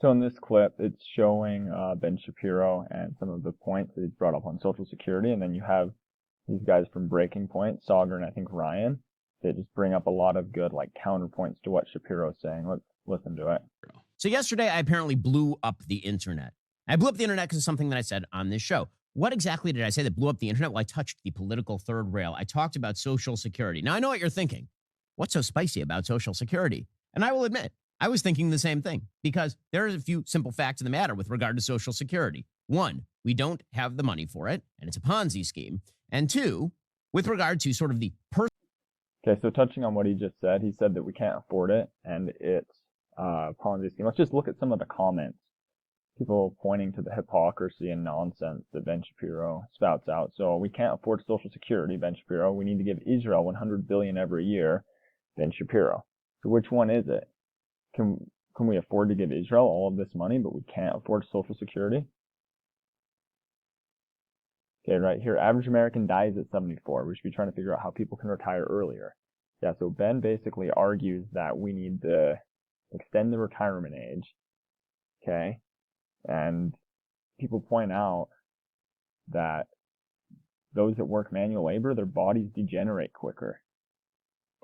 So in this clip, it's showing Ben Shapiro and some of the points that he's brought up on Social Security, and then you have these guys from Breaking Point, Sauger and I think Ryan, they just bring up a lot of good like counterpoints to what Shapiro's saying. Let's listen to it. So yesterday, I apparently blew up the internet. I blew up the internet because of something that I said on this show. What exactly did I say that blew up the internet? Well, I touched the political third rail. I talked about Social Security. Now, I know what you're thinking. What's so spicy about Social Security? And I will admit, I was thinking the same thing because there are a few simple facts of the matter with regard to Social Security. One, we don't have the money for it, and it's a Ponzi scheme. And two, with regard to sort of the Okay, so touching on what he just said, he said that we can't afford it, and it's Ponzi scheme. Let's just look at some of the comments. People pointing to the hypocrisy and nonsense that Ben Shapiro spouts out. So we can't afford Social Security, Ben Shapiro. We need to give Israel 100 billion every year, Ben Shapiro. So which one is it? Can we afford to give Israel all of this money, but we can't afford Social Security? Okay, right here, average American dies at 74. We should be trying to figure out how people can retire earlier. Yeah, so Ben basically argues that we need to extend the retirement age, okay? And people point out that those that work manual labor, their bodies degenerate quicker.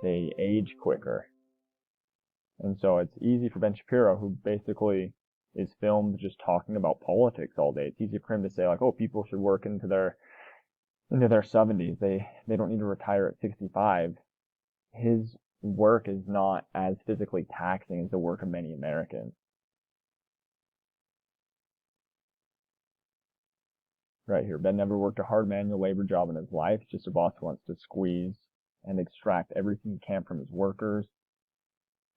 They age quicker. And so it's easy for Ben Shapiro, who basically is filmed just talking about politics all day. It's easy for him to say like, oh, people should work into their 70s. They don't need to retire at 65. His work is not as physically taxing as the work of many Americans. Right here, Ben never worked a hard manual labor job in his life. It's just a boss who wants to squeeze and extract everything he can from his workers.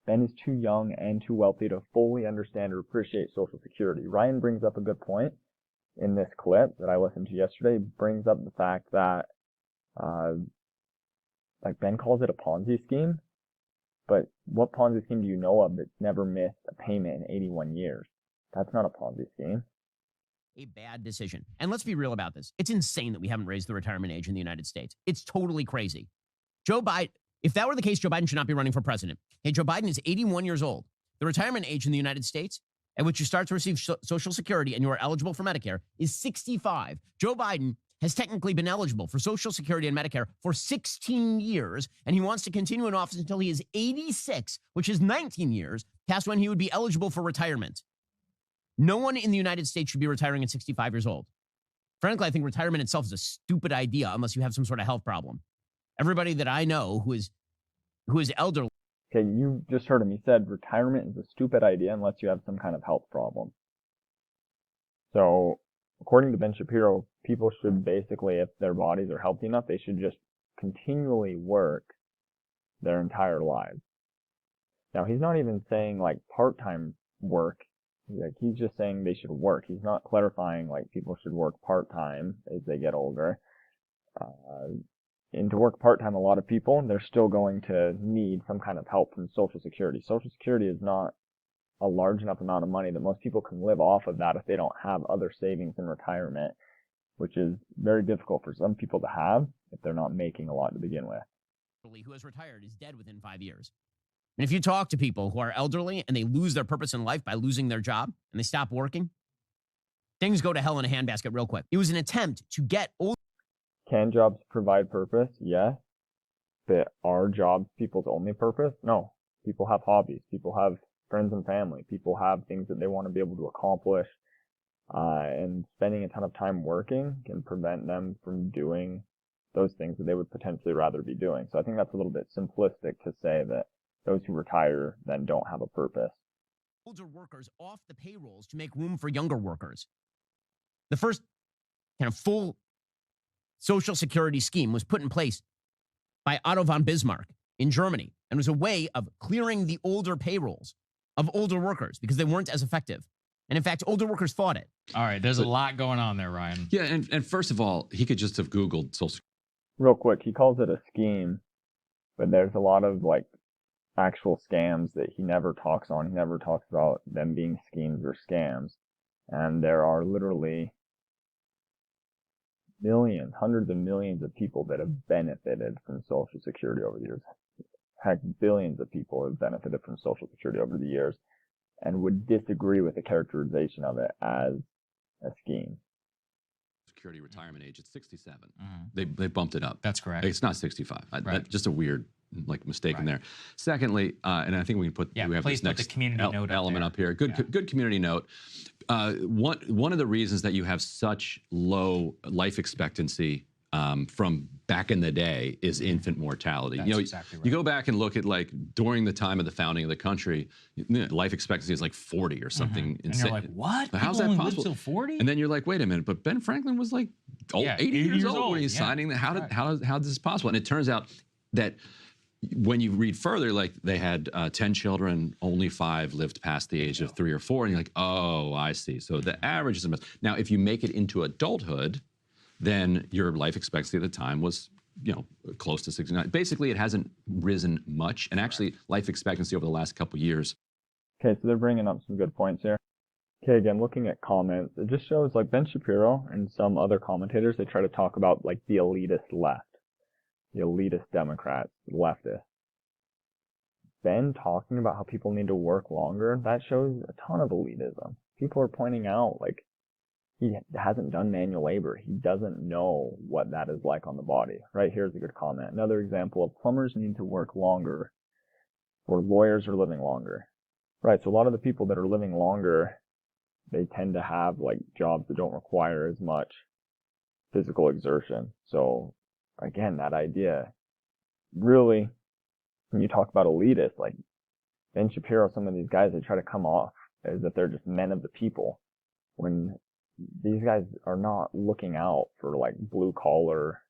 Ben is too young and too wealthy to fully understand or appreciate Social Security. Ryan brings up a good point in this clip that I listened to yesterday. He brings up the fact that, like Ben calls it a Ponzi scheme, but what Ponzi scheme do you know of that's never missed a payment in 81 years? That's not a Ponzi scheme. A bad decision. And let's be real about this. It's insane that we haven't raised the retirement age in the United States. It's totally crazy. Joe Biden, if that were the case, Joe Biden should not be running for president. Hey, Joe Biden is 81 years old. The retirement age in the United States at which you start to receive Social Security and you are eligible for Medicare is 65. Joe Biden has technically been eligible for Social Security and Medicare for 16 years, and he wants to continue in office until he is 86, which is 19 years past when he would be eligible for retirement. No one in the United States should be retiring at 65 years old. Frankly, I think retirement itself is a stupid idea unless you have some sort of health problem. Everybody that I know who is elderly. Okay, you just heard him. He said retirement is a stupid idea unless you have some kind of health problem. So, according to Ben Shapiro, people should basically, if their bodies are healthy enough, they should just continually work their entire lives. Now, he's not even saying like part-time work. Like, he's just saying they should work. He's not clarifying like people should work part-time as they get older. And to work part-time, a lot of people, they're still going to need some kind of help from Social Security. Social Security is not a large enough amount of money that most people can live off of that if they don't have other savings in retirement, which is very difficult for some people to have if they're not making a lot to begin with. Who has retired is dead within 5 years. And if you talk to people who are elderly and they lose their purpose in life by losing their job and they stop working, things go to hell in a handbasket real quick. It was an attempt to get old. Can jobs provide purpose? Yes. But are jobs people's only purpose? No. People have hobbies. People have friends and family. People have things that they want to be able to accomplish. And spending a ton of time working can prevent them from doing those things that they would potentially rather be doing. So I think that's a little bit simplistic to say that those who retire then don't have a purpose. Older workers off the payrolls to make room for younger workers. The first kind of full Social Security scheme was put in place by Otto von Bismarck in Germany and was a way of clearing the older payrolls of older workers because they weren't as effective. And in fact, older workers fought it. All right, there's a lot going on there, Ryan. Yeah, and first of all, he could just have Googled Social Security. Real quick, he calls it a scheme, but there's a lot of like actual scams that he never talks on. He never talks about them being schemes or scams. And there are literally millions, hundreds of millions of people that have benefited from Social Security over the years. Heck, billions of people have benefited from Social Security over the years. and would disagree with the characterization of it as a scheme. Security retirement age, it's 67. Mm-hmm. They bumped it up. That's correct. It's not 65. Right. Just a weird mistake in there. Secondly, and I think we can put we have please this put next the community note element up here. Good community note. One of the reasons that you have such low life expectancy from back in the day is infant mortality. That's exactly right. You go back and look at like during the time of the founding of the country, life expectancy is like 40 or something insane. And you're like, what? How's People that only possible? live till 40? And then you're like, wait a minute, but Ben Franklin was like 80 years old when he's signing that. How is this possible? And it turns out that when you read further, like they had 10 children, only 5 lived past the age of 3 or 4, and you're like, oh, I see. So the average is a mess. Now, if you make it into adulthood, then your life expectancy at the time was, close to 69. Basically, it hasn't risen much, and actually, life expectancy over the last couple of years. Okay, so they're bringing up some good points here. Okay, again, looking at comments, it just shows like Ben Shapiro and some other commentators, they try to talk about like the elitist left, the elitist Democrats, leftists. Ben talking about how people need to work longer, that shows a ton of elitism. People are pointing out like he hasn't done manual labor. He doesn't know what that is like on the body. Right here's a good comment. Another example of plumbers need to work longer or lawyers are living longer. Right, so a lot of the people that are living longer, they tend to have like jobs that don't require as much physical exertion. So again, that idea, really, when you talk about elitists, like Ben Shapiro, some of these guys, they try to come off as if they're just men of the people, when these guys are not looking out for like blue collar,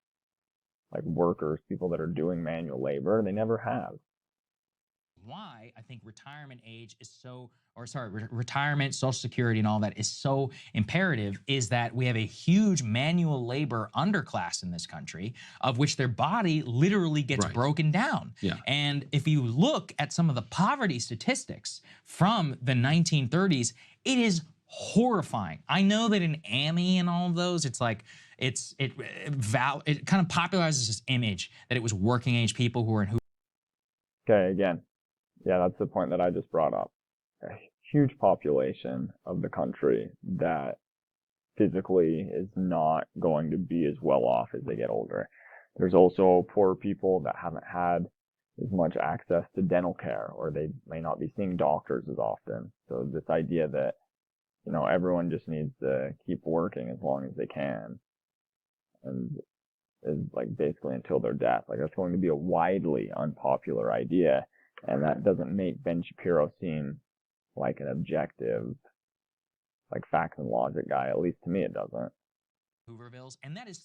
like workers, people that are doing manual labor. They never have. Why I think retirement age is so, retirement, Social Security, and all that is so imperative is that we have a huge manual labor underclass in this country, of which their body literally gets broken down. And if you look at some of the poverty statistics from the 1930s, it is horrifying. I know that in Annie and all of those, it's like it kind of popularizes this image that it was working age people who were in. Okay, again. Yeah, that's the point that I just brought up. A huge population of the country that physically is not going to be as well off as they get older. There's also poor people that haven't had as much access to dental care, or they may not be seeing doctors as often. So this idea that, everyone just needs to keep working as long as they can, and is like basically until their death. Like that's going to be a widely unpopular idea. And that doesn't make Ben Shapiro seem like an objective, like facts and logic guy. At least to me, it doesn't. Hoovervilles, and that is